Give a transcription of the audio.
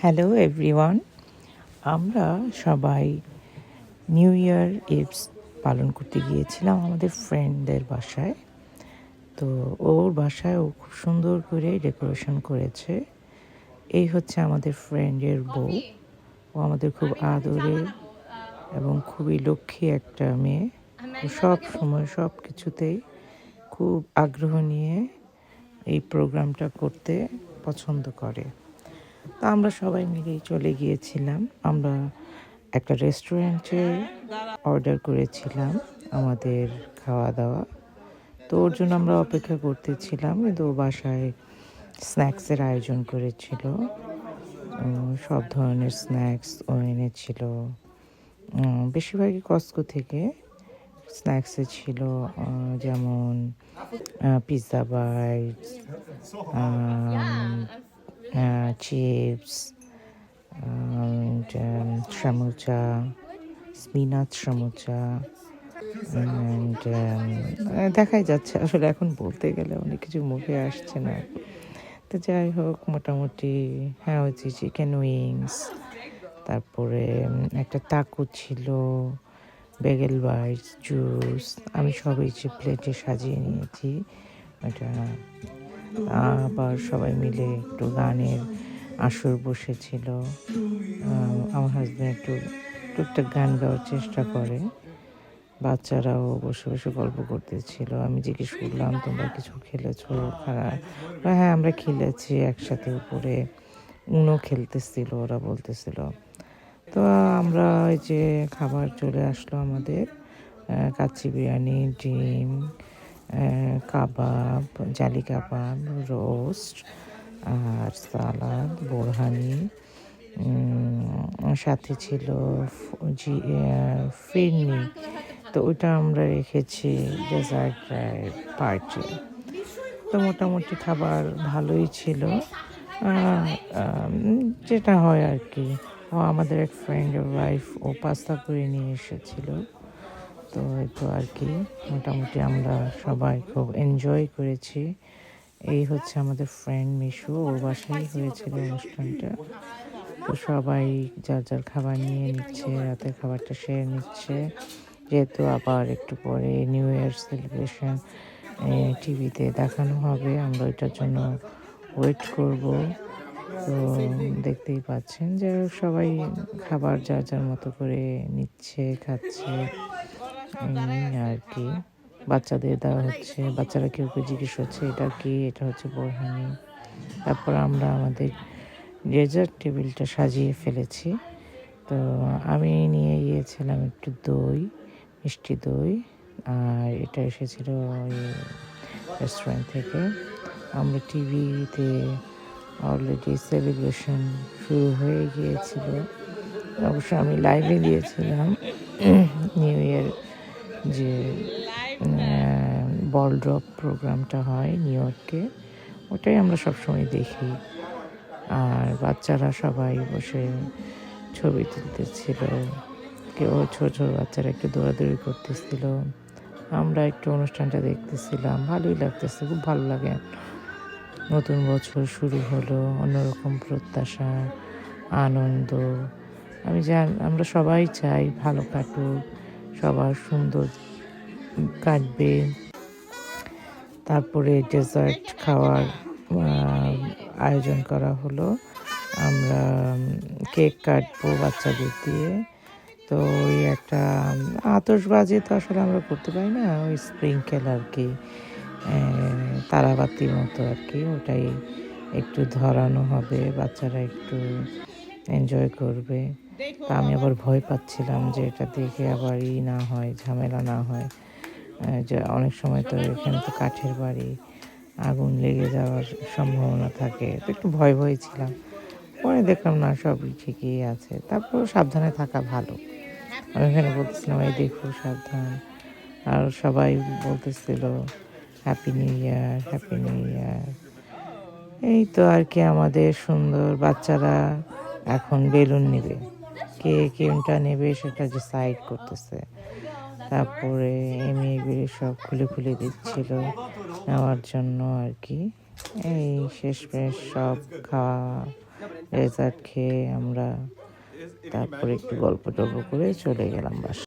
Hello everyone, আমরা সবাই new year ইভস পালন করতে গিয়েছিলাম আমাদের ফ্রেন্ডদের বাসায়। তো ওর বাসায় ও খুব সুন্দর করে ডেকোরেশন করেছে। এই হচ্ছে আমাদের ফ্রেন্ডের বউ। ও আমাদের খুব আদরের এবং খুবই লক্ষ্মী একটা মেয়ে। ও সব সময় সব কিছুতেই খুব আগ্রহ নিয়ে এই প্রোগ্রামটা করতে পছন্দ করে। তো আমরা সবাই মিলেই চলে গিয়েছিলাম। আমরা একটা রেস্টুরেন্টে অর্ডার করেছিলাম আমাদের খাওয়া দাওয়া। তো ওর জন্য আমরা অপেক্ষা করতেছিলাম, কিন্তু ও বাসায় স্ন্যাক্সের আয়োজন করেছিল। সব ধরনের স্ন্যাক্স ও এনেছিল। বেশিরভাগই কস্কো থেকে স্ন্যাক্সে ছিল, যেমন pizza bites, chips, samosa, spinach samosa, and দেখাই যাচ্ছে আসলে এখন বলতে গেলে অনেক কিছু মুখে আসছে না। তো যাই হোক, মোটামুটি হ্যাঁ হচ্ছে চিকেন উইংস, তারপরে একটা টাকো ছিল, বেগেল বাইটস, জুস। আমি সবই যে প্লেটে সাজিয়ে নিয়েছি। এটা আবার সবাই মিলে একটু গানের আসর বসেছিল। আমার হাজব্যান্ড একটু টুকটাক গান গাওয়ার চেষ্টা করে। বাচ্চারাও বসে বসে গল্প করতেছিল। আমি জিজ্ঞেস করলাম, তোমরা কিছু খেলেছো? হ্যাঁ, আমরা খেলেছি একসাথে। উপরে উনো খেলতেছিল, ওরা বলতেছিল। তো আমরা ওই যে খাবার চলে আসলো আমাদের, কাচ্চি বিরিয়ানি, ডিম, কাবাব, জালি কাবাব, রোস্ট, আর সালাদ, বোরহানি, সাথে ছিল ফিরনি। তো ওইটা আমরা রেখেছি ডেজার্ট পার্টি। তো মোটামুটি খাবার ভালোই ছিল, যেটা হয় আর কি। ও আমাদের এক ফ্রেন্ডের ওয়াইফ, ও পাস্তা করে নিয়ে এসেছিল। তো এই তো আর কি, মোটামুটি আমরা সবাই খুব এনজয় করেছি। এই হচ্ছে আমাদের ফ্রেন্ড মিশু, ওর বাসায় হয়েছিল অনুষ্ঠানটা। তো সবাই যার যার খাবার নিয়ে নিচ্ছে, রাতের খাবারটা সেরে নিচ্ছে, যেহেতু আবার একটু পরে নিউ ইয়ার সেলিব্রেশন টিভিতে দেখানো হবে। আমরা ওইটার জন্য ওয়েট করব। তো দেখতেই পাচ্ছেন যে সবাই খাবার যার যার মতো করে নিচ্ছে, খাচ্ছে আর কি। বাচ্চাদের দেওয়া হচ্ছে, বাচ্চারা কেউ কেউ জিজ্ঞেস করছে এটা কি, এটা হচ্ছে বোরহানি। তারপর আমরা আমাদের ডেজার্ট টেবিলটা সাজিয়ে ফেলেছি। তো আমি নিয়ে গিয়েছিলাম একটু দই, মিষ্টি দই, আর এটা এসেছিল ওই রেস্টুরেন্ট থেকে। আমরা টিভিতে অলরেডি সেলিব্রেশন শুরু হয়ে গিয়েছিল। অবশ্য আমি লাইভে দিয়েছিলাম নিউ ইয়ার যে বল ড্রপ প্রোগ্রামটা হয় নিউ ইয়র্কে, ওটাই আমরা সবসময় দেখি। আর বাচ্চারা সবাই বসে ছবি তুলতেছিল, কেউ ছোটো ছোটো বাচ্চারা একটু দৌড়াদৌড়ি করতেছিল। আমরা একটু অনুষ্ঠানটা দেখতেছিলাম, ভালোই লাগতেছে, খুব ভালো লাগে। নতুন বছর শুরু হলো, অন্যরকম প্রত্যাশা, আনন্দ। আমরা সবাই চাই ভালো কাটুক, সবার সুন্দর কাটবে। তারপরে ডেজার্ট খাওয়ার আয়োজন করা হলো। আমরা কেক কাটবো বাচ্চাদের দিয়ে। তো ওই একটা আতশবাজি তো আসলে আমরা করতে পারি না, ওই স্প্রিংকেল আর কি, তারাবাতির মতো আর কি, ওটাই একটু ধরানো হবে, বাচ্চারা একটু এনজয় করবে। তা আমি আবার ভয় পাচ্ছিলাম যে এটা দেখে আবার না হয়, ঝামেলা না হয়। যে অনেক সময় তো এখানে তো কাঠের বাড়ি, আগুন লেগে যাওয়ার সম্ভাবনা থাকে, তো একটু ভয় ভয় ছিলাম। পরে দেখলাম না, সবই ঠিকই আছে। তারপর সাবধানে থাকা ভালো। আমি এখানে বলতেছিলাম এই দেখো সাবধান, আর সবাই বলতেছিল happy new year, happy new year. এই তো আর কি, আমাদের সুন্দর বাচ্চারা এখন বেলুন নেবে, কে কোনটা নেবে সেটা ডিসাইড করতেছে। তারপরে মেয়েগুলি সব খুলে খুলে দিচ্ছিল নেওয়ার জন্য আর কি। এই শেষমেশ সব খাওয়া ডেজার্ট খেয়ে আমরা তারপরে একটু গল্প টল্প করে চলে গেলাম বাসায়।